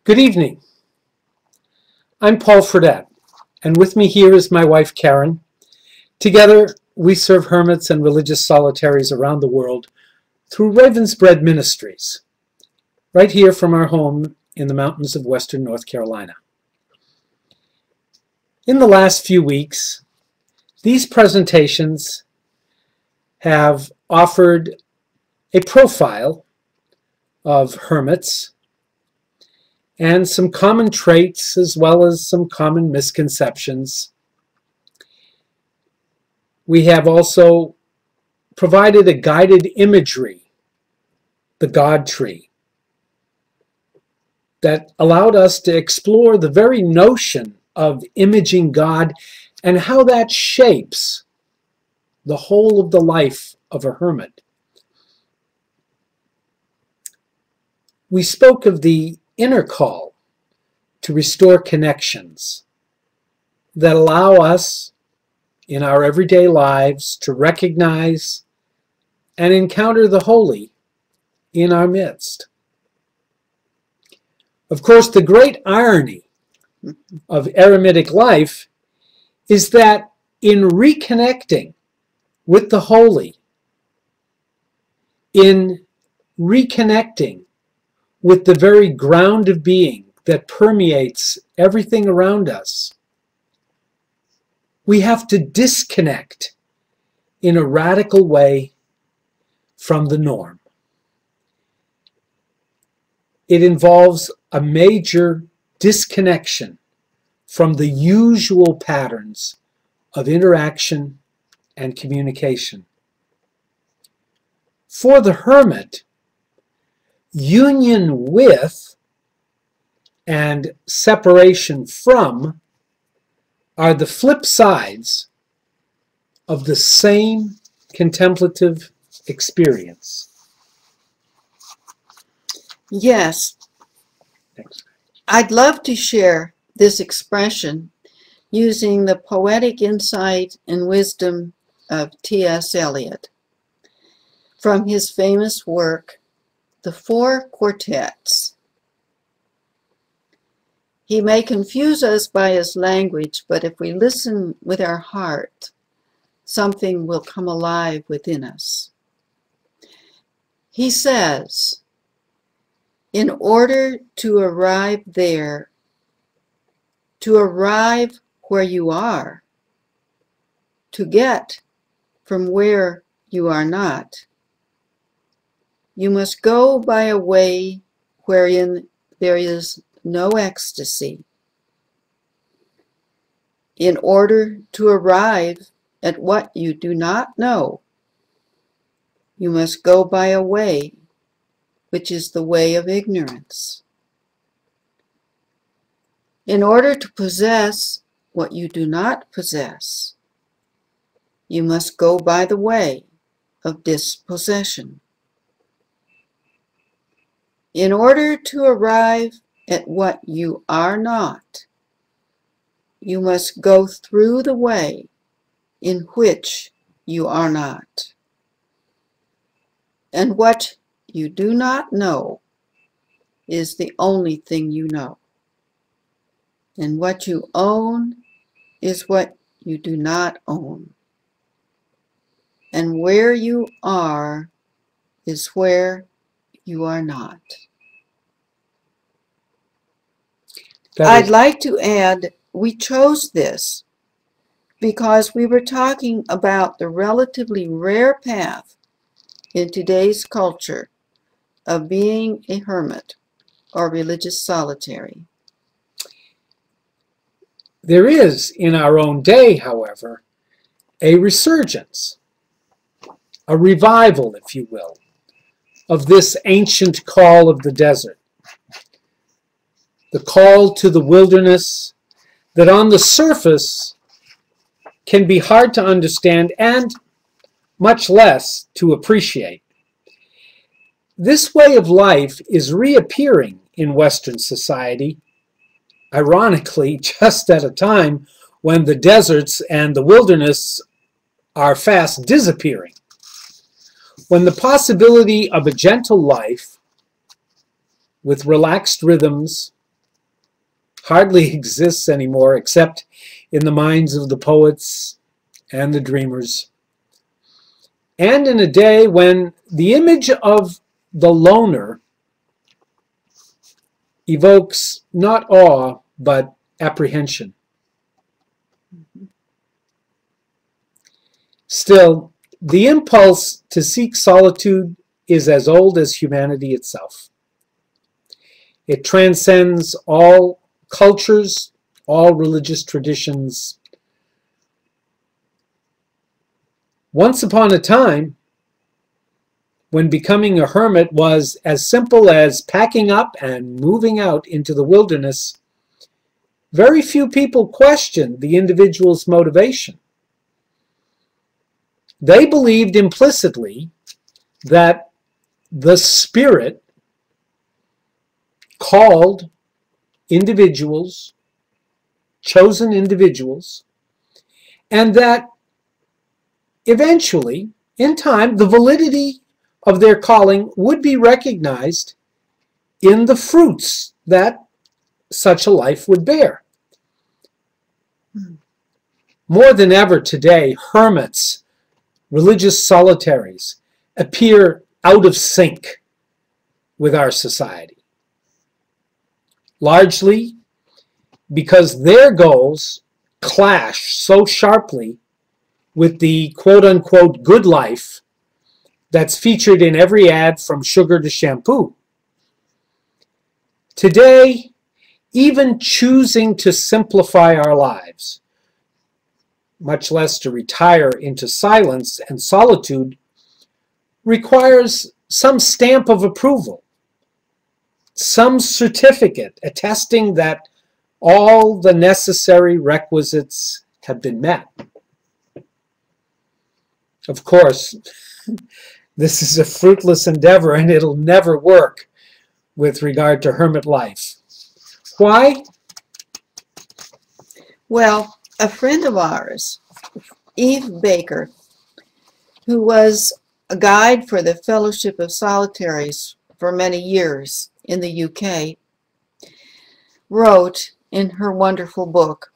Good evening. I'm Paul Fredette, and with me here is my wife Karen. Together, we serve hermits and religious solitaries around the world through Raven's Bread Ministries, right here from our home in the mountains of western North Carolina. In the last few weeks, these presentations have offered a profile of hermits and some common traits as well as some common misconceptions. We have also provided a guided imagery, the God tree, that allowed us to explore the very notion of imaging God and how that shapes the whole of the life of a hermit. We spoke of the inner call to restore connections that allow us in our everyday lives to recognize and encounter the holy in our midst. Of course, the great irony of eremitic life is that in reconnecting with the holy, in reconnecting with the very ground of being that permeates everything around us, we have to disconnect in a radical way from the norm. It involves a major disconnection from the usual patterns of interaction and communication. For the hermit, union with and separation from are the flip sides of the same contemplative experience. Yes, Thanks. I'd love to share this expression using the poetic insight and wisdom of T.S. Eliot from his famous work, The Four Quartets. He may confuse us by his language, but if we listen with our heart, something will come alive within us. He says, in order to arrive there, to arrive where you are, to get from where you are not, you must go by a way wherein there is no ecstasy. In order to arrive at what you do not know, you must go by a way which is the way of ignorance. In order to possess what you do not possess, you must go by the way of dispossession. In order to arrive at what you are not, you must go through the way in which you are not. And what you do not know is the only thing you know. And what you own is what you do not own. And where you are is where you are not. I'd like to add, we chose this because we were talking about the relatively rare path in today's culture of being a hermit or religious solitary. There is, in our own day, however, a resurgence, a revival, if you will, of this ancient call of the desert. The call to the wilderness that on the surface can be hard to understand and much less to appreciate. This way of life is reappearing in Western society, ironically, just at a time when the deserts and the wilderness are fast disappearing. When the possibility of a gentle life with relaxed rhythms hardly exists anymore except in the minds of the poets and the dreamers. And in a day when the image of the loner evokes not awe, but apprehension. Still, the impulse to seek solitude is as old as humanity itself. It transcends all cultures, all religious traditions. Once upon a time, when becoming a hermit was as simple as packing up and moving out into the wilderness, very few people questioned the individual's motivation. They believed implicitly that the Spirit called individuals, chosen individuals, and that eventually, in time, the validity of their calling would be recognized in the fruits that such a life would bear. More than ever today, hermits, religious solitaries, appear out of sync with our society. Largely because their goals clash so sharply with the quote-unquote good life that's featured in every ad from sugar to shampoo. Today, even choosing to simplify our lives, much less to retire into silence and solitude, requires some stamp of approval, some certificate attesting that all the necessary requisites have been met. Of course, this is a fruitless endeavor and it'll never work with regard to hermit life. Why? Well, a friend of ours, Eve Baker, who was a guide for the Fellowship of Solitaries for many years in the UK, wrote in her wonderful book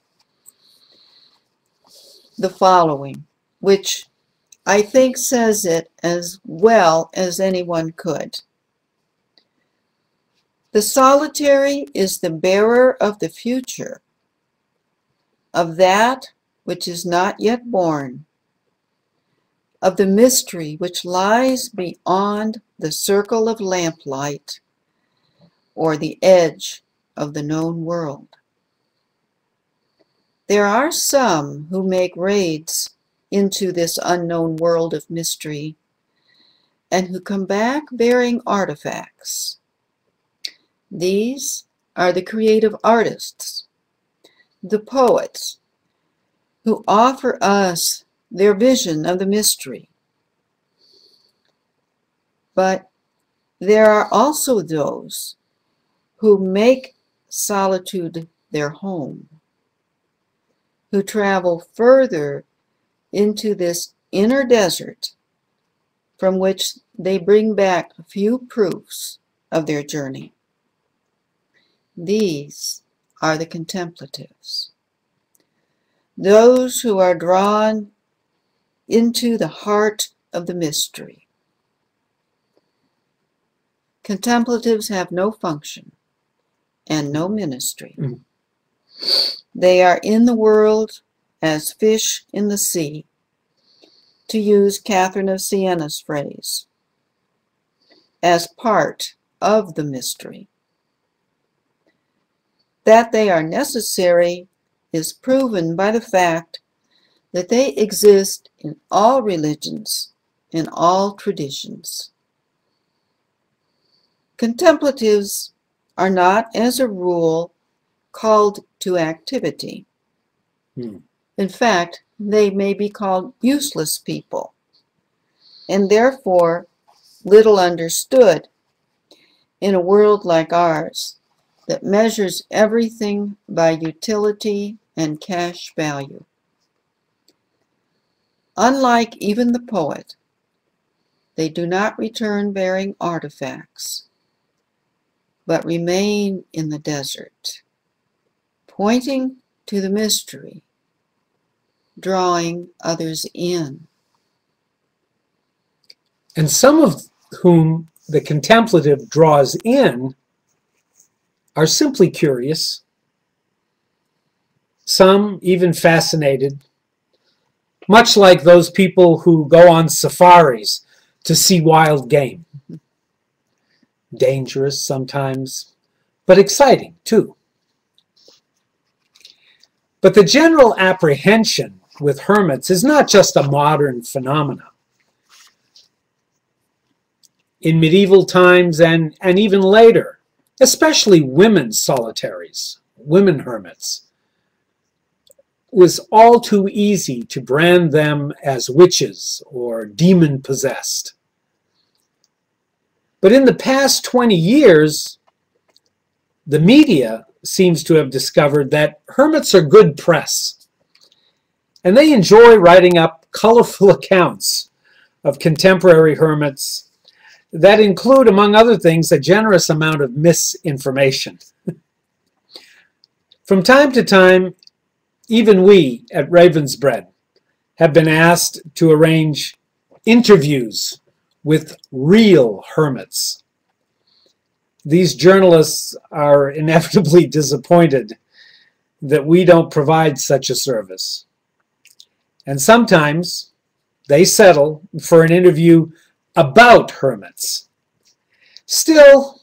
the following, which I think says it as well as anyone could. The solitary is the bearer of the future, of that which is not yet born, of the mystery which lies beyond the circle of lamplight or the edge of the known world. There are some who make raids into this unknown world of mystery and who come back bearing artifacts. These are the creative artists, the poets, who offer us their vision of the mystery. But there are also those who make solitude their home, who travel further into this inner desert from which they bring back a few proofs of their journey. These are the contemplatives, those who are drawn into the heart of the mystery. Contemplatives have no function and no ministry. They are in the world as fish in the sea, to use Catherine of Siena's phrase, as part of the mystery. That they are necessary is proven by the fact that they exist in all religions, in all traditions. Contemplatives are not, as a rule, called to activity. In fact, they may be called useless people, and therefore little understood in a world like ours that measures everything by utility and cash value. Unlike even the poet, they do not return bearing artifacts, but remain in the desert, pointing to the mystery, drawing others in. And some of whom the contemplative draws in are simply curious, some even fascinated, much like those people who go on safaris to see wild game. Dangerous sometimes, but exciting too. But the general apprehension with hermits is not just a modern phenomenon. In medieval times and even later, especially women solitaries, women hermits, it was all too easy to brand them as witches or demon-possessed. But in the past 20 years, the media seems to have discovered that hermits are good press, and they enjoy writing up colorful accounts of contemporary hermits that include, among other things, a generous amount of misinformation. From time to time, even we at Ravensbread have been asked to arrange interviews with real hermits. These journalists are inevitably disappointed that we don't provide such a service. And sometimes they settle for an interview about hermits. Still,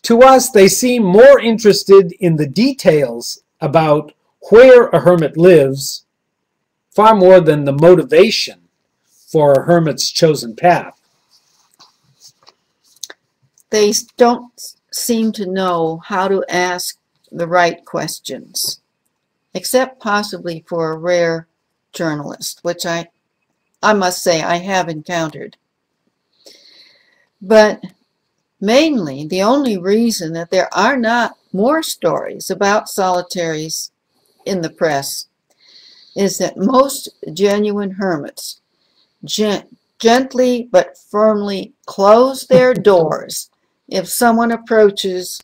to us, they seem more interested in the details about where a hermit lives, far more than the motivation for a hermit's chosen path. They don't seem to know how to ask the right questions, except possibly for a rare journalist, which I must say I have encountered. But mainly, the only reason that there are not more stories about solitaries in the press is that most genuine hermits gently but firmly close their doors if someone approaches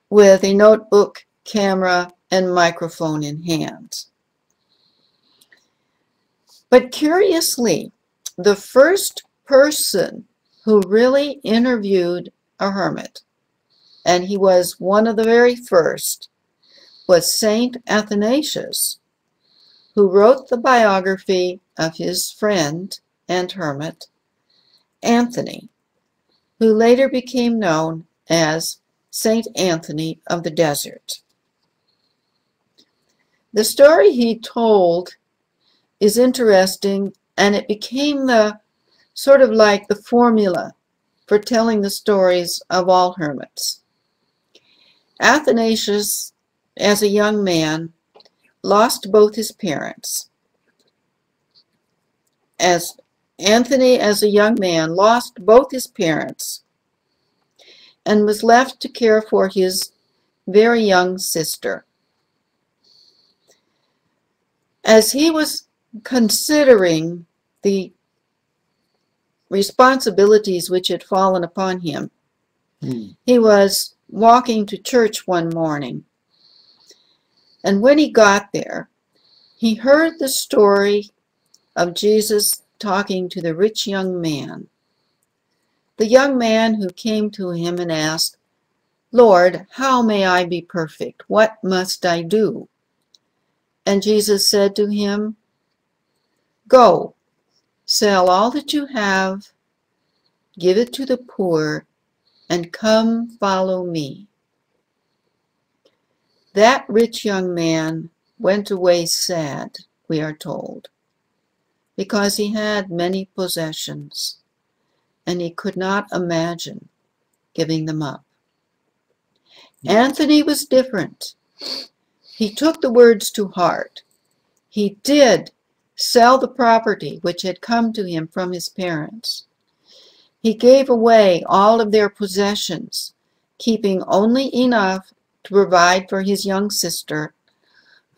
with a notebook, camera, and microphone in hand. But curiously, the first person who really interviewed a hermit, and he was one of the very first, was Saint Athanasius, who wrote the biography of his friend and hermit, Anthony, who later became known as Saint Anthony of the Desert. The story he told is interesting, and it became the sort of like the formula for telling the stories of all hermits. Athanasius, as a young man, lost both his parents. As Anthony, as a young man, lost both his parents and was left to care for his very young sister. As he was considering the responsibilities which had fallen upon him, he was walking to church one morning, and when he got there, he heard the story of Jesus talking to the rich young man, the young man who came to him and asked, "Lord, how may I be perfect? What must I do?" And Jesus said to him, "Go, sell all that you have, give it to the poor, and come follow me." That rich young man went away sad, we are told, because he had many possessions, and he could not imagine giving them up. Anthony was different. He took the words to heart. He did sell the property which had come to him from his parents. He gave away all of their possessions, keeping only enough to provide for his young sister,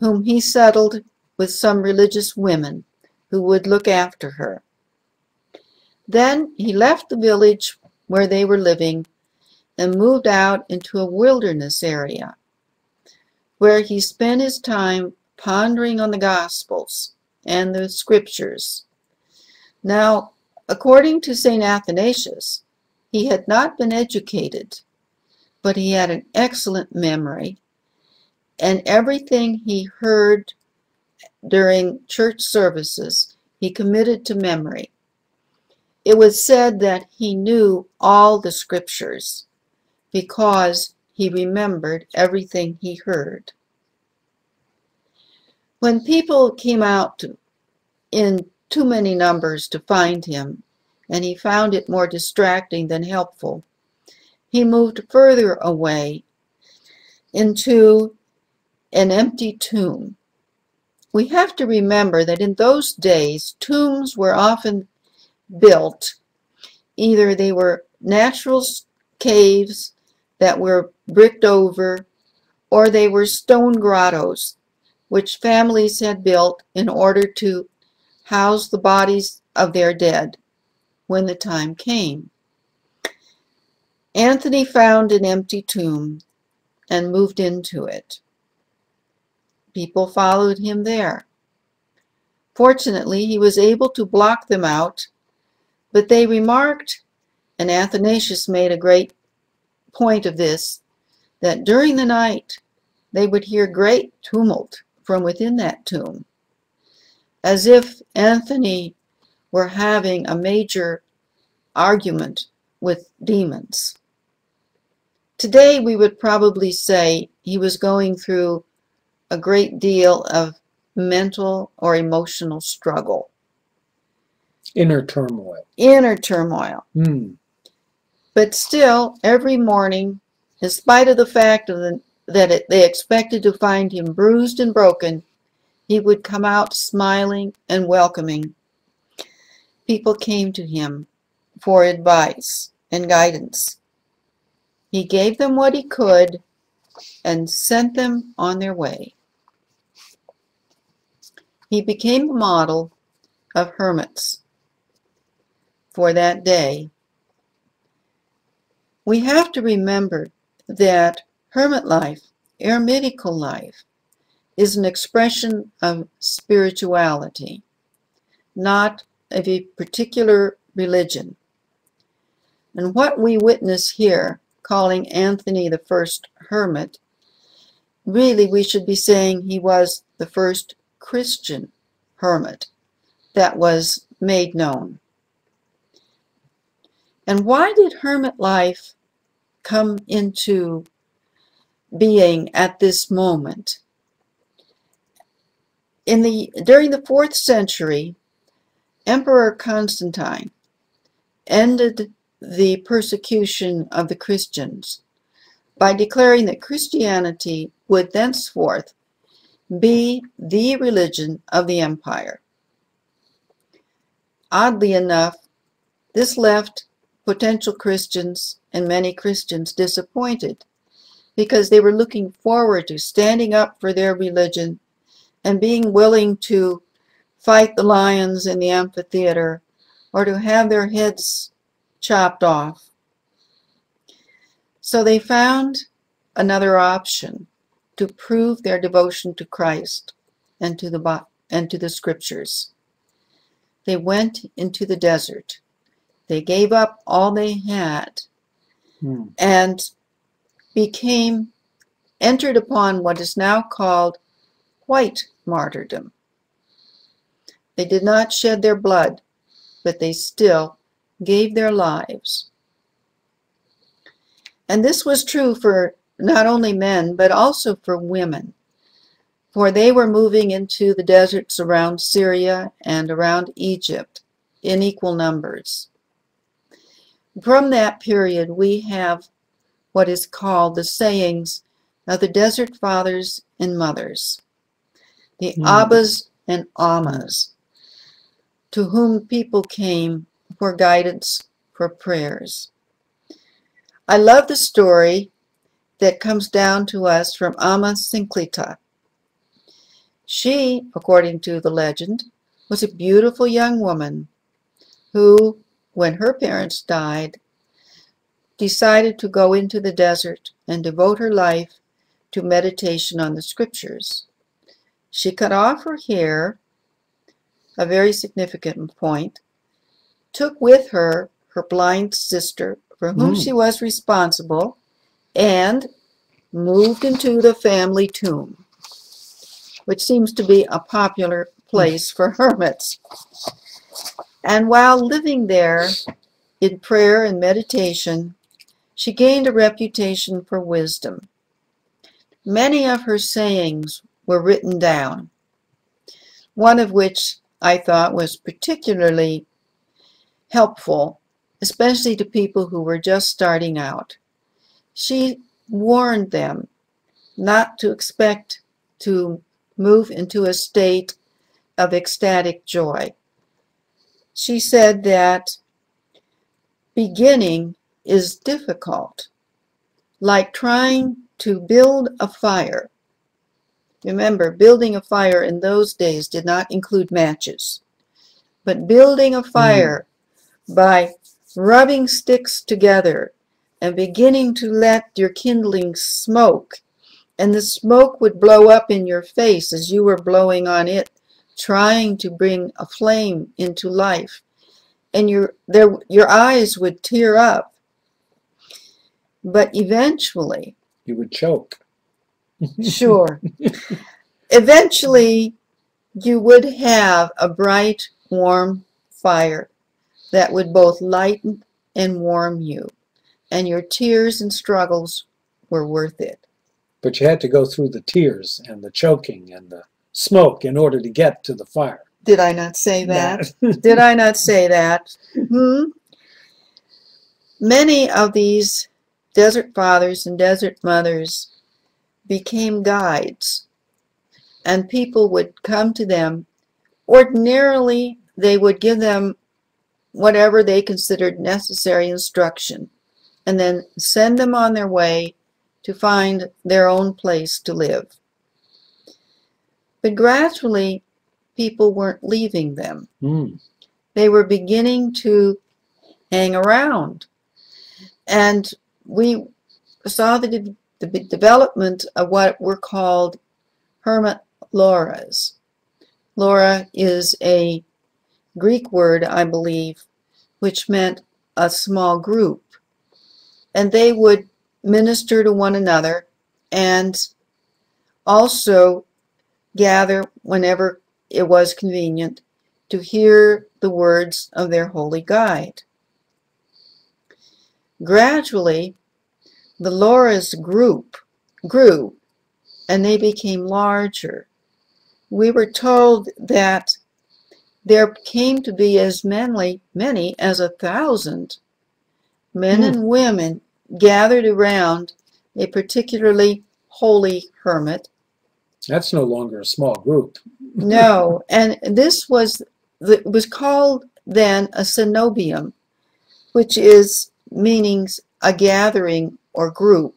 whom he settled with some religious women who would look after her. Then he left the village where they were living and moved out into a wilderness area, where he spent his time pondering on the Gospels and the Scriptures. Now, according to St. Athanasius, he had not been educated, but he had an excellent memory, and everything he heard during church services he committed to memory. It was said that he knew all the Scriptures because he remembered everything he heard. When people came out in too many numbers to find him, and he found it more distracting than helpful, he moved further away into an empty tomb. We have to remember that in those days, tombs were often built. Either they were natural caves that were bricked over, or they were stone grottos, which families had built in order to house the bodies of their dead when the time came. Anthony found an empty tomb and moved into it. People followed him there. Fortunately, he was able to block them out, but they remarked, and Athanasius made a great point of this, that during the night they would hear great tumult from within that tomb, as if Anthony were having a major argument with demons. Today we would probably say he was going through a great deal of mental or emotional struggle. Inner turmoil. Inner turmoil. But still, every morning, in spite of the fact that they expected to find him bruised and broken, he would come out smiling and welcoming. People came to him for advice and guidance. He gave them what he could and sent them on their way. He became a model of hermits for that day. We have to remember that hermit life, eremitical life, is an expression of spirituality, not of a particular religion. And what we witness here, calling Anthony the first hermit, really we should be saying he was the first Christian hermit that was made known. And why did hermit life come into being at this moment? During the 4th century, Emperor Constantine ended the persecution of the Christians by declaring that Christianity would thenceforth be the religion of the empire. Oddly enough, this left potential Christians and many Christians disappointed because they were looking forward to standing up for their religion and being willing to fight the lions in the amphitheater or to have their heads chopped off. So they found another option to prove their devotion to Christ and to the Scriptures. They went into the desert. They gave up all they had and entered upon what is now called white martyrdom. They did not shed their blood, but they still gave their lives. And this was true for not only men, but also for women, for they were moving into the deserts around Syria and around Egypt in equal numbers. From that period, we have what is called the sayings of the desert fathers and mothers, the Abbas and Ammas, to whom people came for guidance, for prayers. I love the story that comes down to us from Amma Sinclita. She, according to the legend, was a beautiful young woman who, when her parents died, decided to go into the desert and devote her life to meditation on the scriptures. She cut off her hair, a very significant point, took with her her blind sister, for whom she was responsible, and moved into the family tomb, which seems to be a popular place for hermits. And while living there in prayer and meditation, she gained a reputation for wisdom. Many of her sayings were written down, one of which I thought was particularly helpful, especially to people who were just starting out. She warned them not to expect to move into a state of ecstatic joy. She said that beginning is difficult, like trying to build a fire. Remember, building a fire in those days did not include matches, but building a fire by rubbing sticks together and beginning to let your kindling smoke, and the smoke would blow up in your face as you were blowing on it, trying to bring a flame into life, and your eyes would tear up. But eventually, you would choke. Sure. Eventually, you would have a bright, warm fire that would both lighten and warm you, and your tears and struggles were worth it. But you had to go through the tears and the choking and the smoke in order to get to the fire. Did I not say that? Did I not say that? Many of these desert fathers and desert mothers became guides, and people would come to them. Ordinarily, they would give them whatever they considered necessary instruction, and then send them on their way to find their own place to live. But gradually, people weren't leaving them. They were beginning to hang around. And we saw the development of what were called hermit lauras. Laura is a Greek word, I believe, which meant a small group. And they would minister to one another and also gather whenever it was convenient to hear the words of their holy guide. Gradually, the Laura's group grew and they became larger. We were told that there came to be as many as 1,000 men and women gathered around a particularly holy hermit. That's no longer a small group. No, and this was called then a cenobium, which is meanings a gathering or group.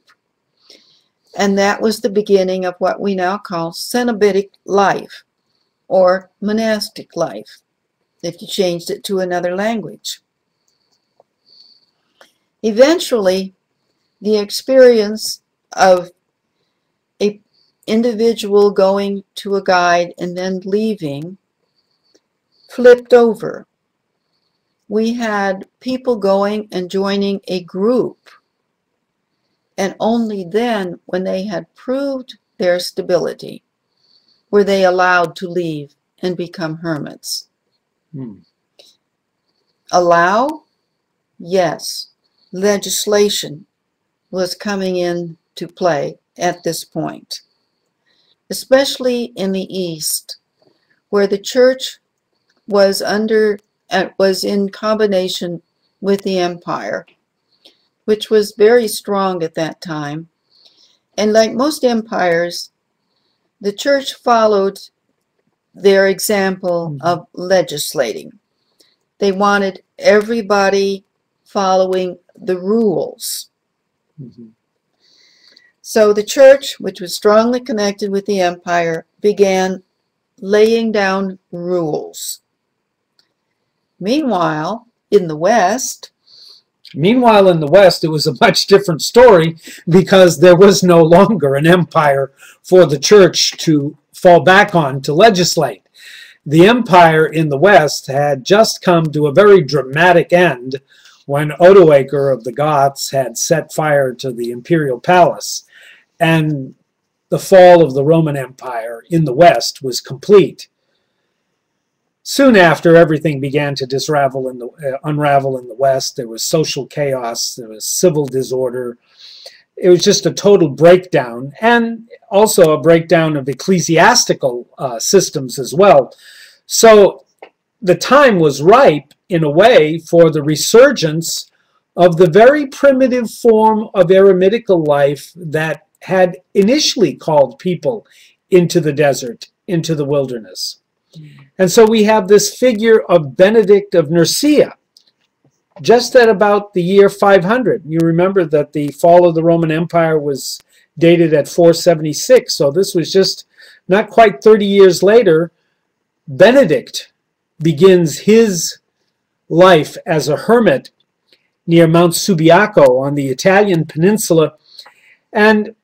And that was the beginning of what we now call cenobitic life or monastic life, if you changed it to another language. Eventually, the experience of an individual going to a guide and then leaving flipped over. We had people going and joining a group, and only then, when they had proved their stability, were they allowed to leave and become hermits. Allow? Yes. Legislation was coming into play at this point, especially in the East, where the church was in combination with the empire, which was very strong at that time. And like most empires, the church followed their example of legislating. They wanted everybody following the rules. So the church, which was strongly connected with the empire, began laying down rules. Meanwhile, in the West, Meanwhile, in the West, it was a much different story because there was no longer an empire for the church to fall back on to legislate. The empire in the West had just come to a very dramatic end when Odoacer of the Goths had set fire to the imperial palace, and the fall of the Roman Empire in the West was complete. Soon after, everything began to unravel in the West. There was social chaos, there was civil disorder. It was just a total breakdown, and also a breakdown of ecclesiastical systems as well. So the time was ripe, in a way, for the resurgence of the very primitive form of eremitical life that had initially called people into the desert, into the wilderness. And so we have this figure of Benedict of Nursia, just at about the year 500. You remember that the fall of the Roman Empire was dated at 476, so this was just not quite 30 years later. Benedict begins his life as a hermit near Mount Subiaco on the Italian peninsula, and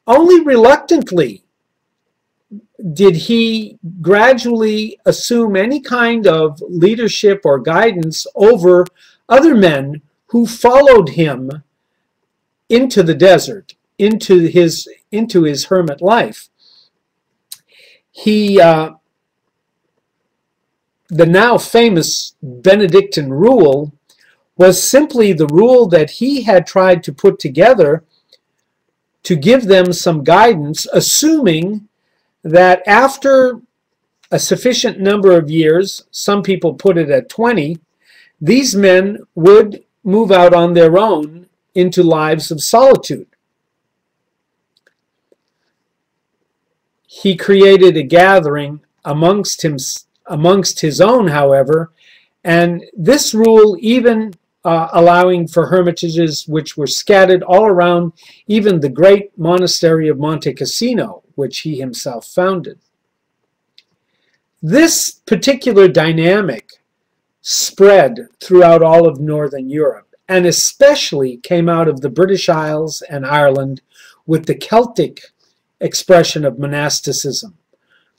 only reluctantly did he gradually assume any kind of leadership or guidance over other men who followed him into the desert, into his hermit life. The now famous Benedictine rule was simply the rule that he had tried to put together to give them some guidance, assuming that after a sufficient number of years, some people put it at 20, these men would move out on their own into lives of solitude. He created a gathering amongst his own, however, and this rule even allowing for hermitages which were scattered all around even the great monastery of Monte Cassino, which he himself founded. This particular dynamic spread throughout all of Northern Europe, and especially came out of the British Isles and Ireland with the Celtic expression of monasticism.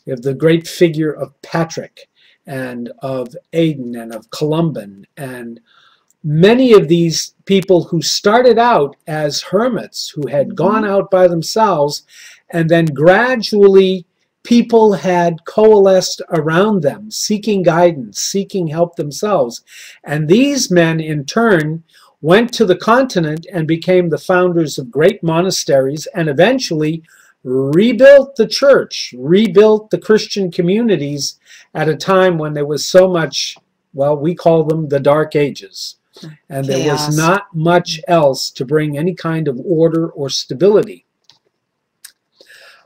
We have the great figure of Patrick and of Aidan and of Columban, and many of these people who started out as hermits, who had gone out by themselves, and then gradually people had coalesced around them, seeking guidance, seeking help themselves. And these men, in turn, went to the continent and became the founders of great monasteries, and eventually rebuilt the church, rebuilt the Christian communities at a time when there was so much, well, we call them the Dark Ages. And there was not much else to bring any kind of order or stability.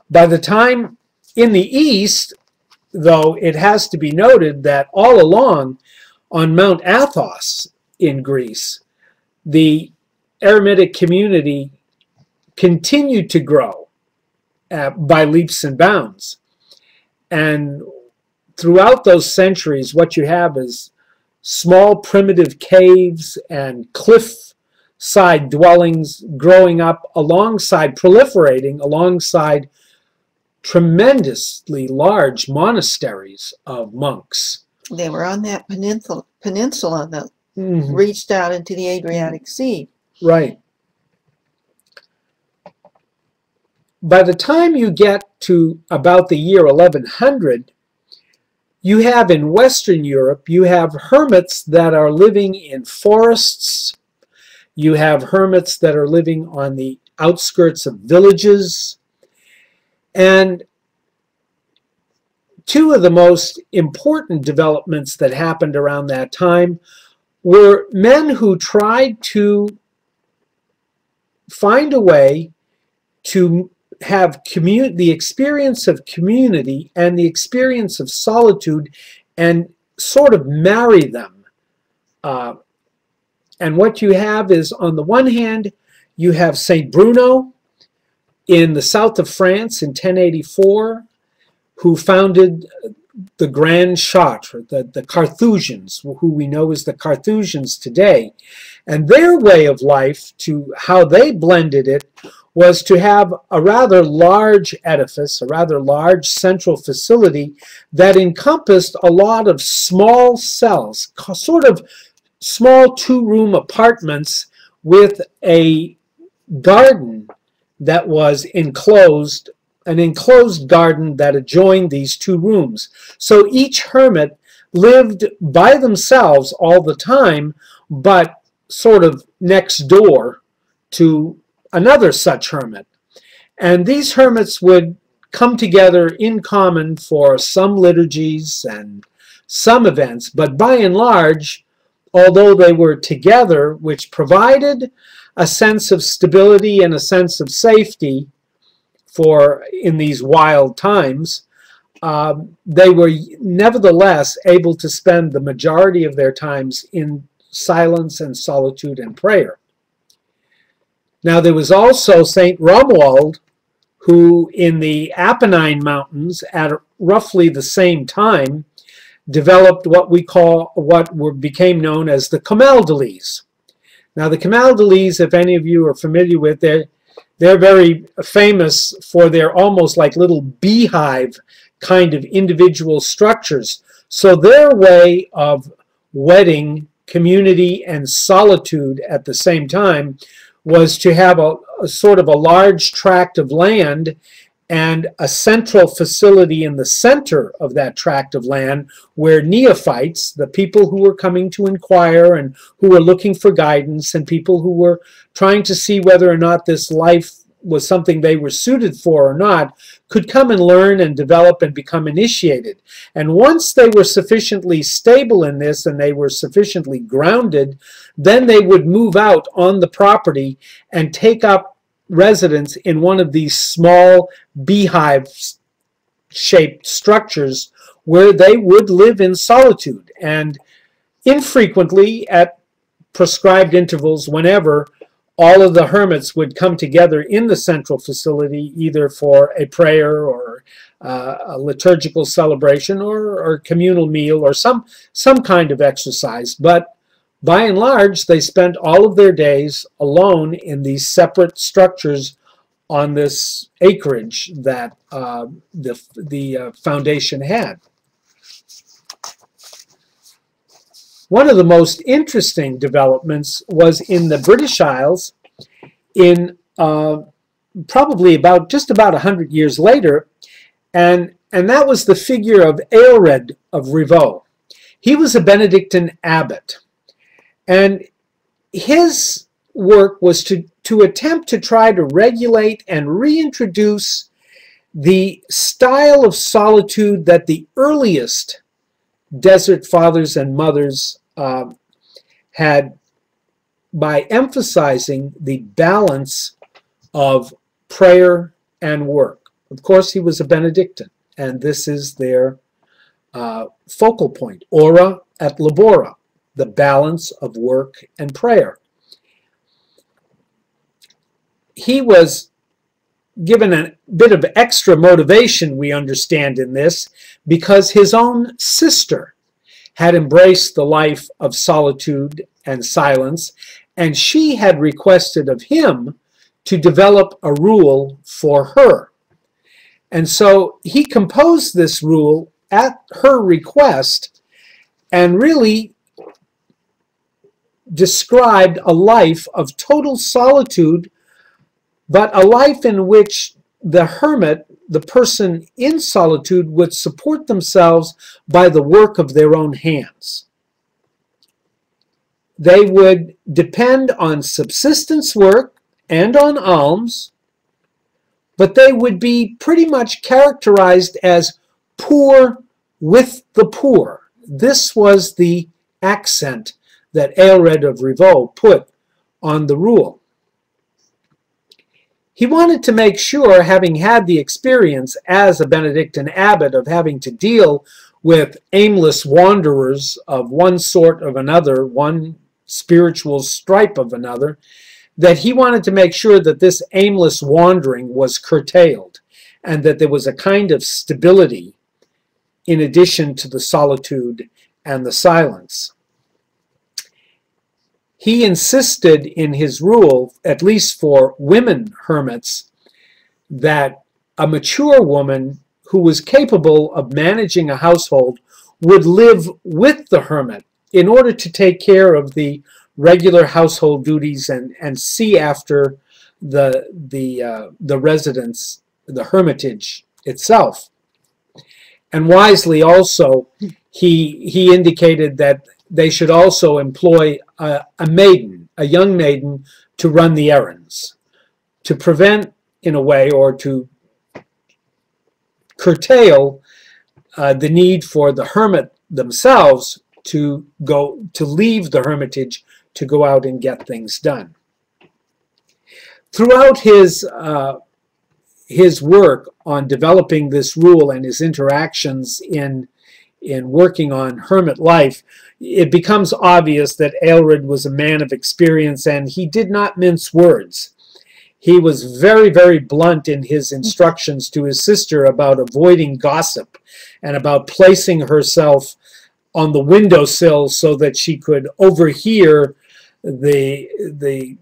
By the time in the East, though, it has to be noted that all along on Mount Athos in Greece, the eremitic community continued to grow by leaps and bounds. And throughout those centuries, what you have is small primitive caves and cliff-side dwellings growing up proliferating alongside tremendously large monasteries of monks. They were on that peninsula that reached out into the Adriatic Sea. Right. By the time you get to about the year 1100, you have in Western Europe, you have hermits that are living in forests. You have hermits that are living on the outskirts of villages. And two of the most important developments that happened around that time were men who tried to find a way to have the experience of community and the experience of solitude and sort of marry them. And what you have is, on the one hand, you have Saint Bruno in the south of France in 1084, who founded the Grand Chartres, the Carthusians, who we know as the Carthusians today. And their way of life, to how they blended it, was to have a rather large edifice, a rather large central facility that encompassed a lot of small cells, sort of small two-room apartments with a garden that was enclosed, an enclosed garden that adjoined these two rooms. So each hermit lived by themselves all the time, but sort of next door to another such hermit. And these hermits would come together in common for some liturgies and some events, but by and large, although they were together, which provided a sense of stability and a sense of safety for in these wild times, they were nevertheless able to spend the majority of their times in silence and solitude and prayer. Now there was also St. Romuald, who in the Apennine Mountains at roughly the same time developed what became known as the Camaldolese. Now the Camaldolese, if any of you are familiar with, they're very famous for their almost like little beehive kind of individual structures. So their way of wedding community and solitude at the same time was to have a sort of a large tract of land and a central facility in the center of that tract of land where neophytes, the people who were coming to inquire and who were looking for guidance and people who were trying to see whether or not this life was something they were suited for or not, could come and learn and develop and become initiated. And once they were sufficiently stable in this and they were sufficiently grounded, then they would move out on the property and take up residence in one of these small beehive-shaped structures where they would live in solitude. And infrequently, at prescribed intervals, whenever, all of the hermits would come together in the central facility, either for a prayer or a liturgical celebration or communal meal or some kind of exercise. But by and large, they spent all of their days alone in these separate structures on this acreage that the foundation had. One of the most interesting developments was in the British Isles in probably just about 100 years later, and that was the figure of Aelred of Rievaulx. He was a Benedictine abbot, and his work was to attempt to try to regulate and reintroduce the style of solitude that the earliest Desert Fathers and Mothers had, by emphasizing the balance of prayer and work. Of course, he was a Benedictine, and this is their focal point, ora et labora, the balance of work and prayer. He was given a bit of extra motivation, we understand in this, because his own sister had embraced the life of solitude and silence, and she had requested of him to develop a rule for her. And so he composed this rule at her request and really described a life of total solitude, but a life in which the hermit, the person in solitude, would support themselves by the work of their own hands. They would depend on subsistence work and on alms, but they would be pretty much characterized as poor with the poor. This was the accent that Aelred of Rievaulx put on the rule. He wanted to make sure, having had the experience as a Benedictine abbot of having to deal with aimless wanderers of one sort of another, one spiritual stripe of another, that he wanted to make sure that this aimless wandering was curtailed and that there was a kind of stability in addition to the solitude and the silence. He insisted in his rule, at least for women hermits, that a mature woman who was capable of managing a household would live with the hermit in order to take care of the regular household duties and see after the residence, the hermitage itself. And wisely also, he indicated that they should also employ a maiden, a young maiden, to run the errands, to prevent, in a way, or to curtail the need for the hermit themselves to leave the hermitage to go out and get things done. Throughout his work on developing this rule and his interactions in working on hermit life, it becomes obvious that Aelred was a man of experience, and he did not mince words. He was very, very blunt in his instructions to his sister about avoiding gossip and about placing herself on the windowsill so that she could overhear the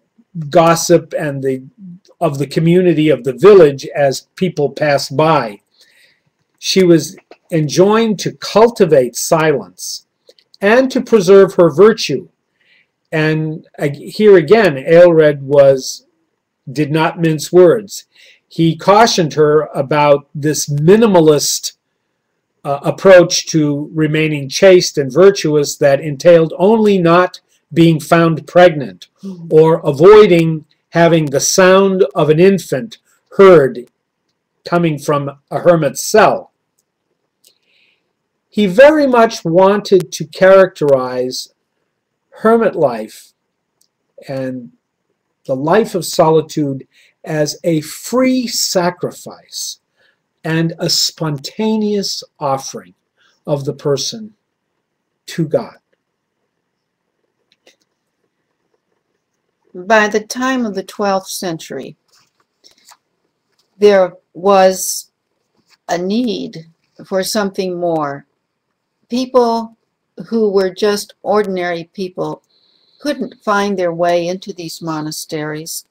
gossip and of the community of the village as people passed by. She was enjoined to cultivate silence and to preserve her virtue. And here again, Aelred did not mince words. He cautioned her about this minimalist approach to remaining chaste and virtuous that entailed only not being found pregnant or avoiding having the sound of an infant heard coming from a hermit's cell. He very much wanted to characterize hermit life and the life of solitude as a free sacrifice and a spontaneous offering of the person to God. By the time of the 12th century, there was a need for something more. People who were just ordinary people couldn't find their way into these monasteries.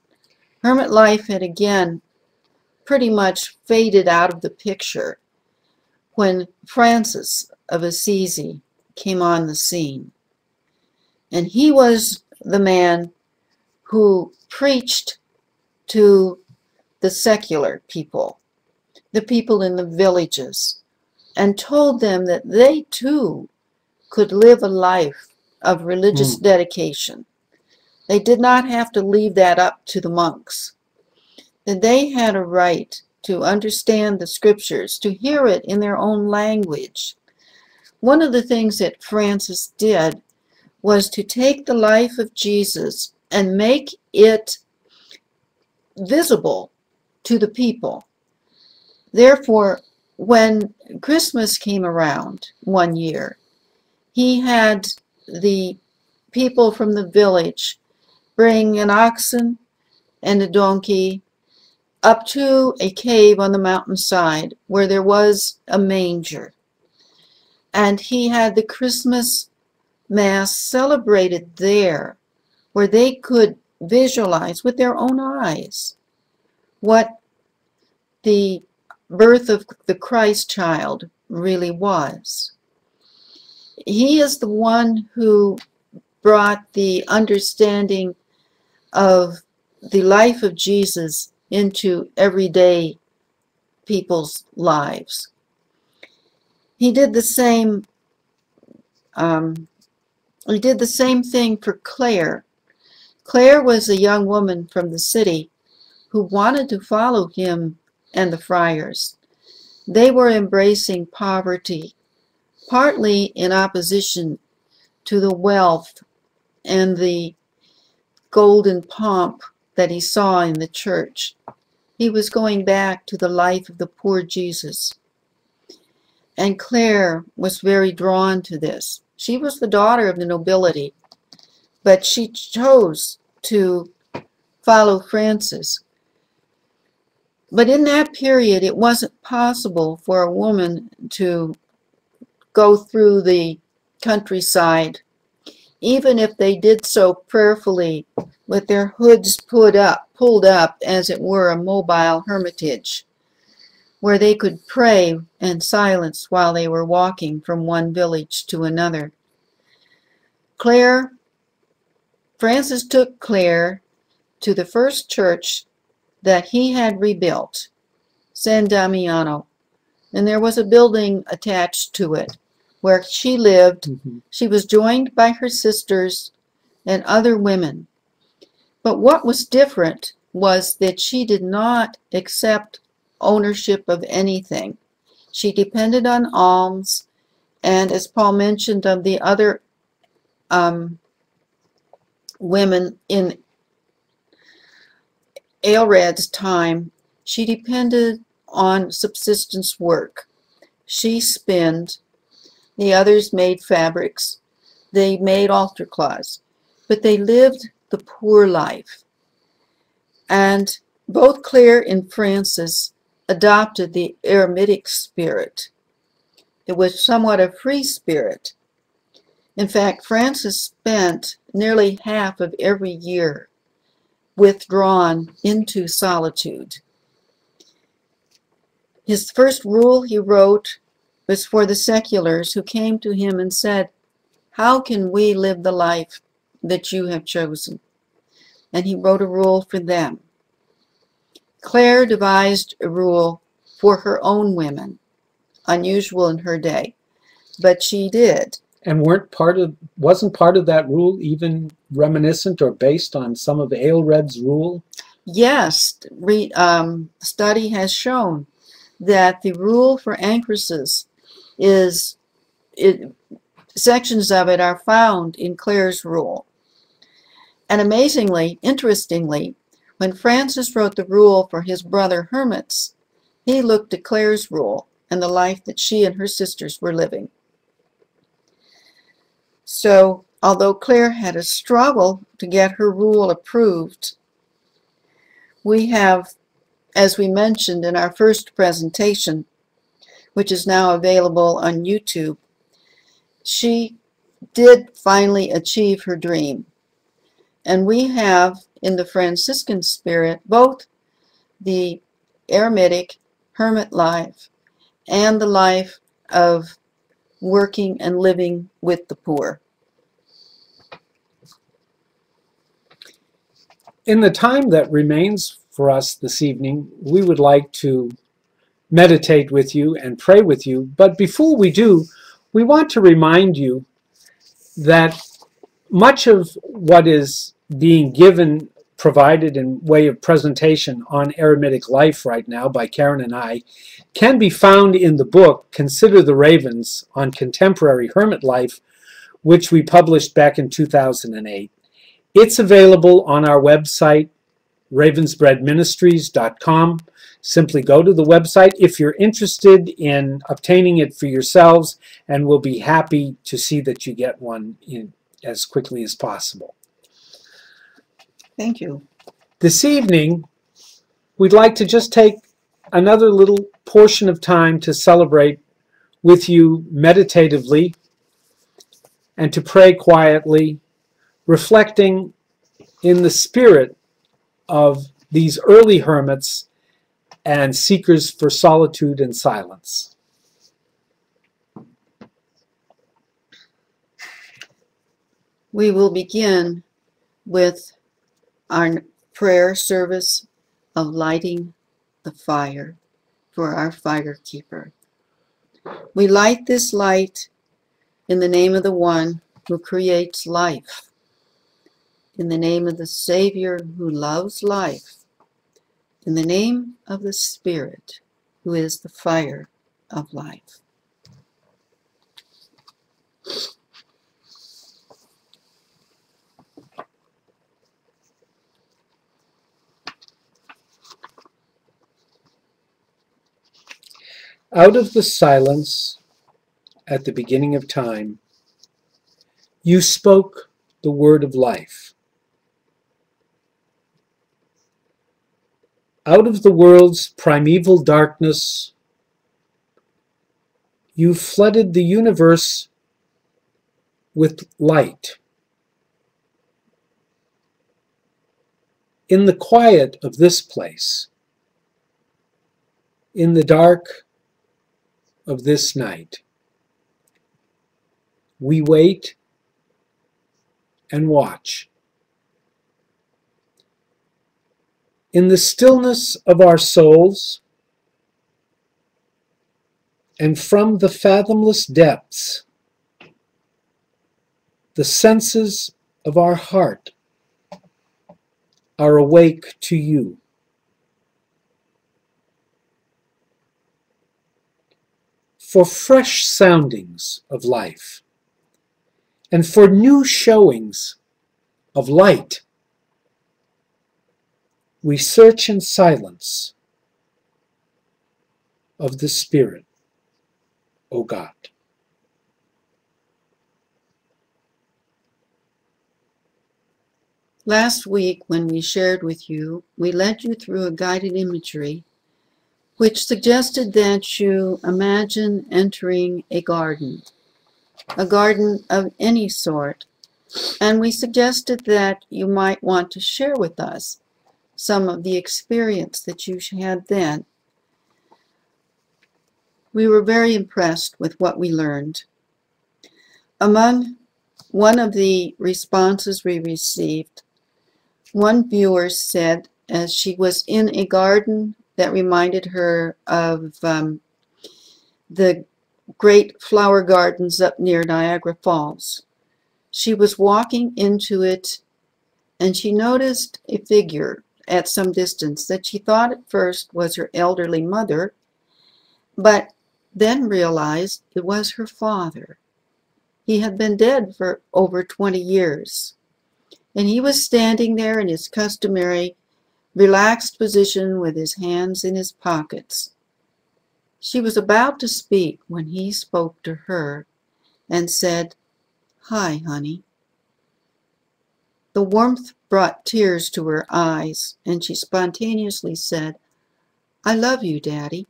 Hermit life had again pretty much faded out of the picture when Francis of Assisi came on the scene. And he was the man who preached to the secular people, the people in the villages, and told them that they too could live a life of religious dedication. They did not have to leave that up to the monks. That they had a right to understand the scriptures, to hear it in their own language. One of the things that Francis did was to take the life of Jesus and make it visible to the people. Therefore, when Christmas came around one year, he had the people from the village bring an oxen and a donkey up to a cave on the mountainside where there was a manger. And he had the Christmas Mass celebrated there, where they could visualize with their own eyes what the birth of the Christ child really was. He is the one who brought the understanding of the life of Jesus into everyday people's lives. He did the same. He did the same thing for Claire. Claire was a young woman from the city who wanted to follow him and the friars. They were embracing poverty, partly in opposition to the wealth and the golden pomp that he saw in the church. He was going back to the life of the poor Jesus. And Claire was very drawn to this. She was the daughter of the nobility, but she chose to follow Francis. But in that period, it wasn't possible for a woman to go through the countryside even if they did so prayerfully, with their hoods pulled up, as it were, a mobile hermitage, where they could pray in silence while they were walking from one village to another. Francis took Claire to the first church that he had rebuilt, San Damiano, and there was a building attached to it where she lived. She was joined by her sisters and other women. But what was different was that she did not accept ownership of anything. She depended on alms, and as Paul mentioned of the other women in Aelred's time, she depended on subsistence work. She spinned, the others made fabrics, they made altar cloths, but they lived the poor life. And both Claire and Francis adopted the Hermitic spirit. It was somewhat a free spirit. In fact, Francis spent nearly half of every year withdrawn into solitude. His first rule he wrote was for the seculars who came to him and said, "How can we live the life that you have chosen?" And he wrote a rule for them. Claire devised a rule for her own women, unusual in her day, but she did. And wasn't part of that rule even reminiscent or based on some of Aelred's rule? Yes, study has shown that the rule for anchresses sections of it are found in Claire's rule. And amazingly, interestingly, when Francis wrote the rule for his brother Hermit's, he looked at Claire's rule and the life that she and her sisters were living. So, although Claire had a struggle to get her rule approved, we have, as we mentioned in our first presentation, which is now available on YouTube, she did finally achieve her dream. And we have, in the Franciscan spirit, both the eremitic hermit life and the life of working and living with the poor. In the time that remains for us this evening, we would like to meditate with you and pray with you. But before we do, we want to remind you that much of what is being provided in way of presentation on eremitic life right now by Karen and I can be found in the book Consider the Ravens on Contemporary Hermit Life, which we published back in 2008. It's available on our website, ravensbreadministries.com. Simply go to the website if you're interested in obtaining it for yourselves, and we'll be happy to see that you get one as quickly as possible. Thank you. This evening, we'd like to just take another little portion of time to celebrate with you meditatively and to pray quietly, reflecting in the spirit of these early hermits and seekers for solitude and silence. We will begin with our prayer service of lighting the fire for our fire keeper. We light this light in the name of the one who creates life, in the name of the Savior who loves life, in the name of the Spirit who is the fire of life. Out of the silence at the beginning of time, you spoke the word of life. Out of the world's primeval darkness, you flooded the universe with light, In the quiet of this place, in the dark of this night, we wait and watch. In the stillness of our souls, and from the fathomless depths, the senses of our heart are awake to you. For fresh soundings of life, and for new showings of light, we search in silence of the Spirit, O God. Last week, when we shared with you, we led you through a guided imagery which suggested that you imagine entering a garden of any sort, and we suggested that you might want to share with us some of the experience that you had then. We were very impressed with what we learned. Among one of the responses we received, one viewer said, as she was in a garden that reminded her of the great flower gardens up near Niagara Falls. She was walking into it and she noticed a figure at some distance that she thought at first was her elderly mother, but then realized it was her father. He had been dead for over 20 years, and he was standing there in his customary relaxed position with his hands in his pockets. She was about to speak when he spoke to her and said, "Hi, honey." The warmth brought tears to her eyes, and she spontaneously said, "I love you, Daddy."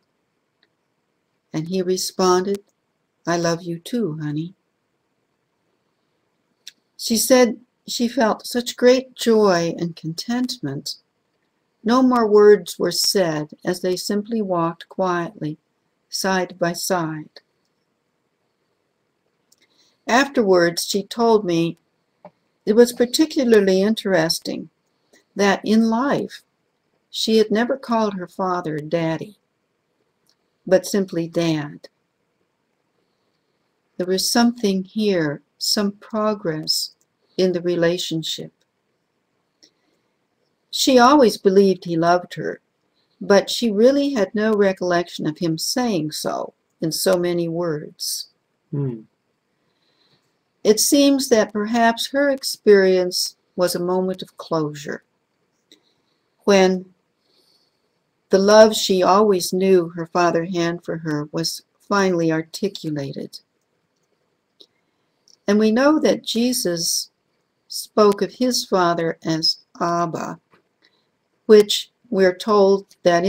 And he responded, "I love you too, honey." She said she felt such great joy and contentment. No more words were said as they simply walked quietly, side by side. Afterwards, she told me it was particularly interesting that in life she had never called her father Daddy, but simply Dad. There was something here, some progress in the relationship. She always believed he loved her, but she really had no recollection of him saying so in so many words. It seems that perhaps her experience was a moment of closure, when the love she always knew her father had for her was finally articulated. And we know that Jesus spoke of his father as Abba, which we're told that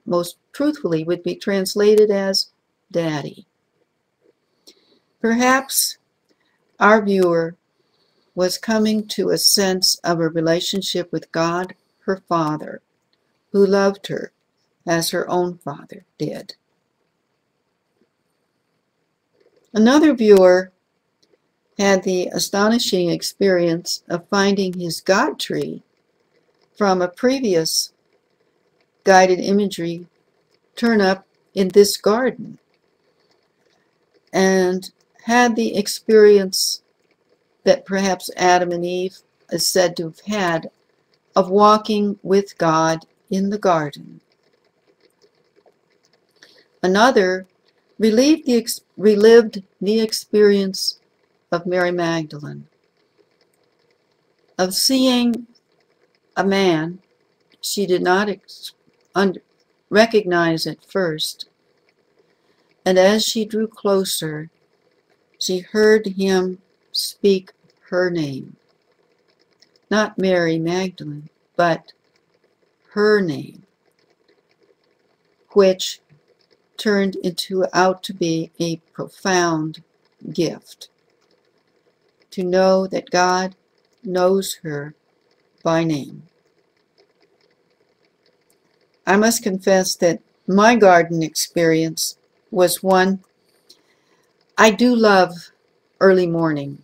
most truthfully would be translated as Daddy. Perhaps our viewer was coming to a sense of a relationship with God, her Father, who loved her as her own father did. Another viewer had the astonishing experience of finding his God tree from a previous guided imagery turn up in this garden, and had the experience that perhaps Adam and Eve is said to have had of walking with God in the garden. Another relived the experience of Mary Magdalene, of seeing a man she did not recognize at first, and as she drew closer, she heard him speak her name. Not Mary Magdalene, but her name, which turned out to be a profound gift. To know that God knows her by name. I must confess that my garden experience was one. I do love early morning.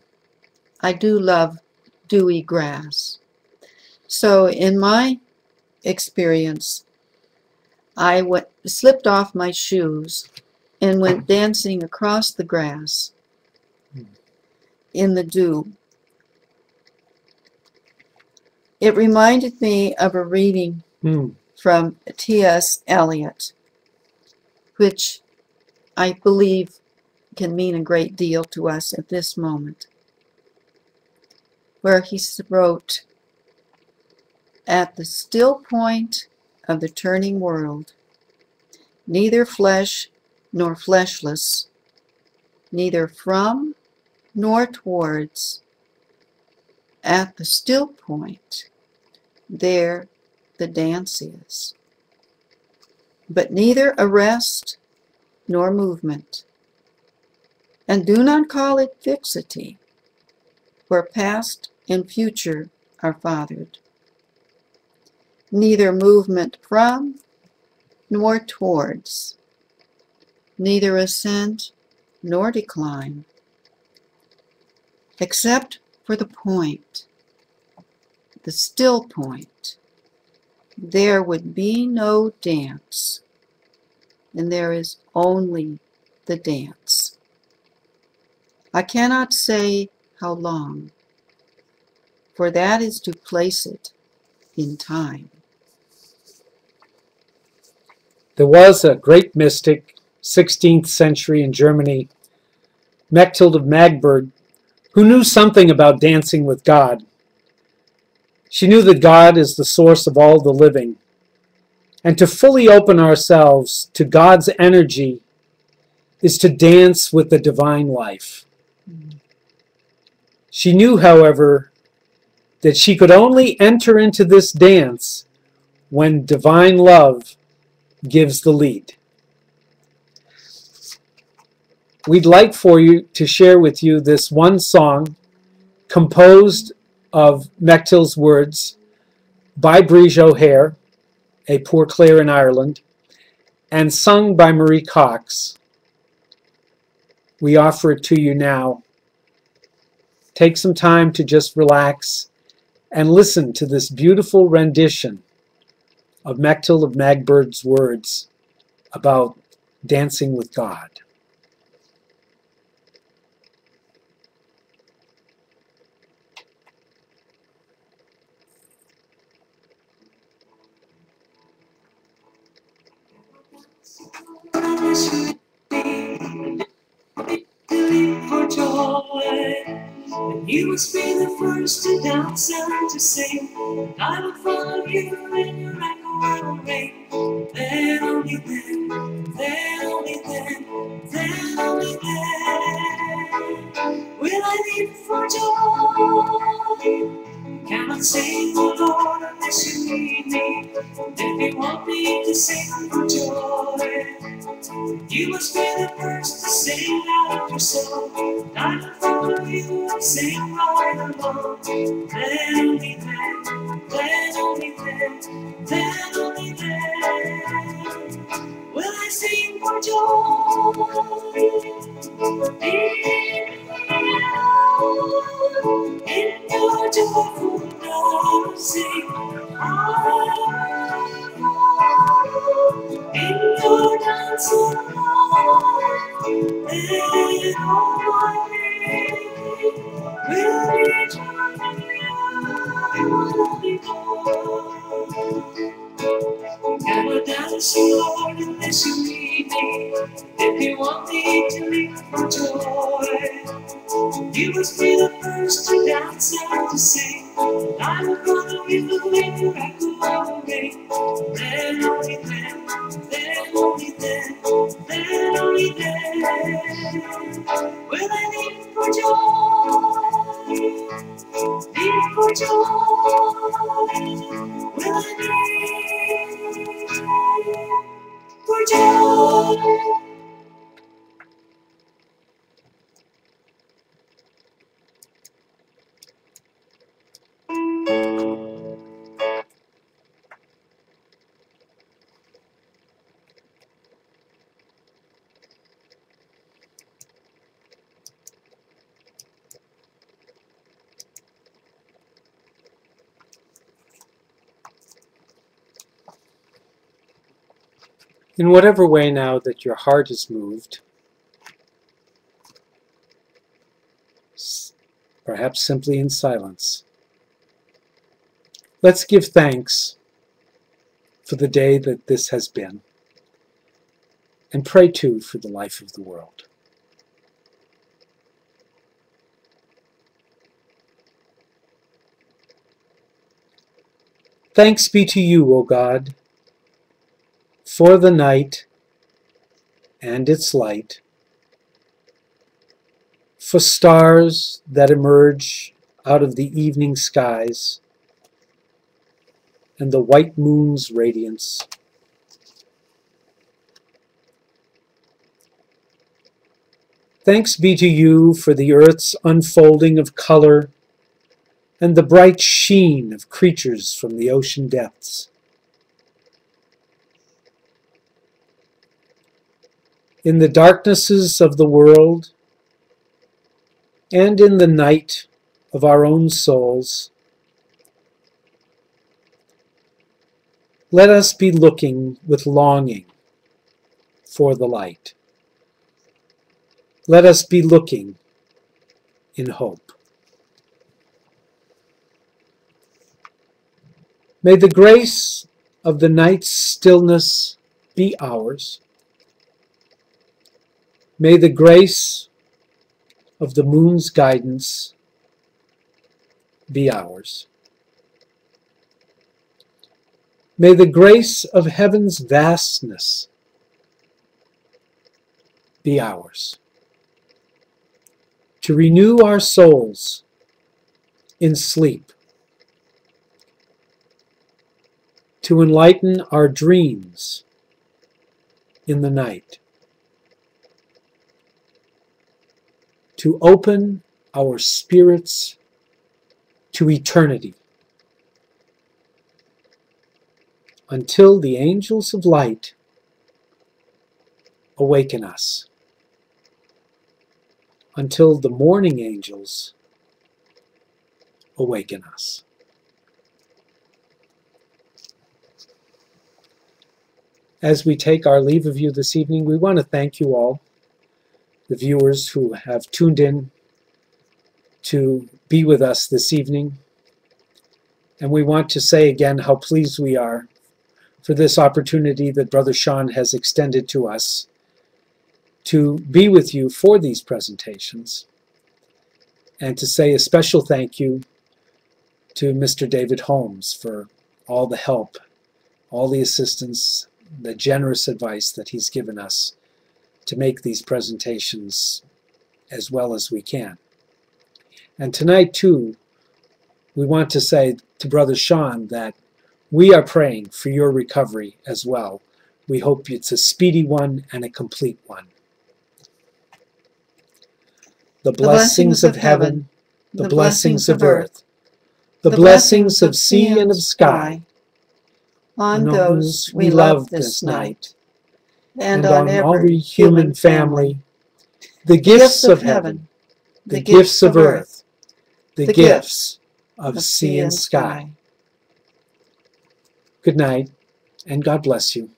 I do love dewy grass. So in my experience, I slipped off my shoes and went dancing across the grass in the dew. It reminded me of a reading from T.S. Eliot, which I believe can mean a great deal to us at this moment, where he wrote, "At the still point of the turning world, neither flesh nor fleshless, neither from nor towards, at the still point, there the dance is. But neither arrest nor movement, and do not call it fixity, where past and future are fathered. Neither movement from nor towards, neither ascent nor decline, except for the point, the still point, there would be no dance, and there is only the dance. I cannot say how long, for that is to place it in time." There was a great mystic, 16th century in Germany, Mechthild of Magdeburg, who knew something about dancing with God. She knew that God is the source of all the living, and to fully open ourselves to God's energy is to dance with the divine life. She knew, however, that she could only enter into this dance when divine love gives the lead. We'd like for you to share with you this one song composed of Mechthild's words by Briege O'Hare, a Poor Clare in Ireland, and sung by Marie Cox. We offer it to you now. Take some time to just relax and listen to this beautiful rendition of Mechthild of Magdeburg's words about dancing with God. For joy, and you must be the first to dance and to sing. I will follow you in your echo will ring. Then only then only then only then will I leap for joy. Cannot sing, oh Lord, unless you lead me. If you want me to sing for joy, you must be the first to sing out of your soul. I will follow you and sing right along. Then only then only then will I sing for joy. In your joyful love, sing. In your dance of love, and all my days will rejoice in you. Never dance, Lord, unless you lead me. If you want me to leap for joy, you must be the first to dance and to sing. I will follow you in your echo will ring. Then only then only then only then will I leap for joy. Leap for joy. Will I leap for joy. In whatever way now that your heart is moved, perhaps simply in silence, let's give thanks for the day that this has been, and pray too for the life of the world. Thanks be to you, O God, for the night and its light, for stars that emerge out of the evening skies, and the white moon's radiance. Thanks be to you for the earth's unfolding of color and the bright sheen of creatures from the ocean depths. In the darknesses of the world and in the night of our own souls, let us be looking with longing for the light. Let us be looking in hope. May the grace of the night's stillness be ours. May the grace of the moon's guidance be ours. May the grace of heaven's vastness be ours, to renew our souls in sleep, to enlighten our dreams in the night, to open our spirits to eternity, until the angels of light awaken us, until the morning angels awaken us. As we take our leave of you this evening, we want to thank you all, the viewers who have tuned in to be with us this evening. And we want to say again how pleased we are for this opportunity that Brother Sean has extended to us to be with you for these presentations, and to say a special thank you to Mr. David Holmes for all the help, all the assistance, the generous advice that he's given us to make these presentations as well as we can. And tonight too, we want to say to Brother Sean that we are praying for your recovery as well. We hope it's a speedy one and a complete one. The blessings of heaven, the blessings of earth, the blessings of sea and of sky, on those we love this night, and on every human family, the gifts of heaven, the gifts of earth, the gifts of sea and sky. Good night, and God bless you.